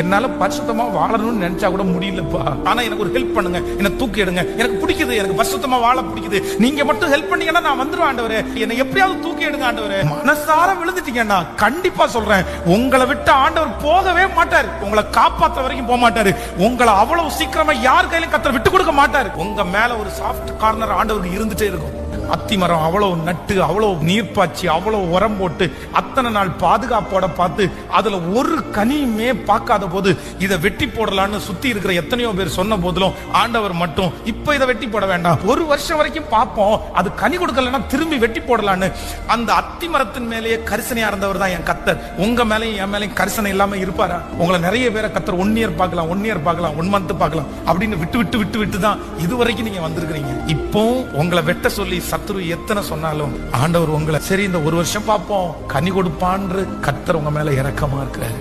என்னால பரிசுத்தமா வாழணும்னு நினைச்சா கூட முடியலப்பா. ஆனா எனக்கு ஒரு ஹெல்ப் பண்ணுங்க, என்ன தூக்கி எடுங்க. எனக்கு பிடிக்குது, எனக்கு பரிசுத்தமா வாழ பிடிக்குது. நீங்க மட்டும் ஹெல்ப் பண்ணீங்கன்னா நான் வந்துருவேன் ஆண்டவரே. என்னை எப்படியாவது தூக்கி எடுங்க ஆண்டவரே. மனசார விழுந்துட்டீங்கன்னா கண்டிப்பா சொல்றேன், உங்களை விட்டு ஆண்டவர் போகவே மாட்டார். உங்களை காப்பாற்ற வரைக்கும் போக மாட்டாரு. உங்களை அவ்வளவு சீக்கிரமா யார் கையிலும் கத்தர் விட்டு கொடுக்க மாட்டாரு. உங்க மேல ஒரு சாஃப்ட் கார்னர் ஆண்டவருக்கு இருந்துட்டே இருக்கும். அத்திமரம் அவ்வளவு நட்டு, அவ்வளவு நீர் பாய்ச்சி, அவ்வளவு உரம் போட்டு, அத்தனை நாள் பாதுகாப்போட பார்த்து அதுல ஒரு கனியுமே பார்க்காத போது இதை வெட்டி போடலான்னு சுத்தி இருக்கிற எத்தனையோ பேர் சொன்ன போதிலும் ஆண்டவர் மட்டும் இப்ப இதை வெட்டி போட வேண்டாம், ஒரு வருஷம் வரைக்கும் பார்ப்போம், அது கனி கொடுக்கலன்னா திரும்பி வெட்டி போடலான்னு அந்த அத்திமரத்தின் மேலேயே கரிசனையா இருந்தவர் தான் என் கத்தர். உங்க மேலையும் என் மேலையும் கரிசனை இல்லாம இருப்பாரா? உங்களை நிறைய பேரை கத்தர் 1 இயர் பார்க்கலாம், 1 இயர் பார்க்கலாம், 1 மந்த் பார்க்கலாம் அப்படின்னு விட்டு தான் இதுவரைக்கும் நீங்க வந்திருக்கிறீங்க. இப்போ உங்களை வெட்ட சொல்லி சத்துரு எத்தனை சொன்னாலும் ஆண்டவர் உங்களை சரி இந்த 1 வருஷம் பார்ப்போம் கனி கொடுப்பான்னு கத்தர் உங்க மேல இரக்கமா இருக்கிறாரு.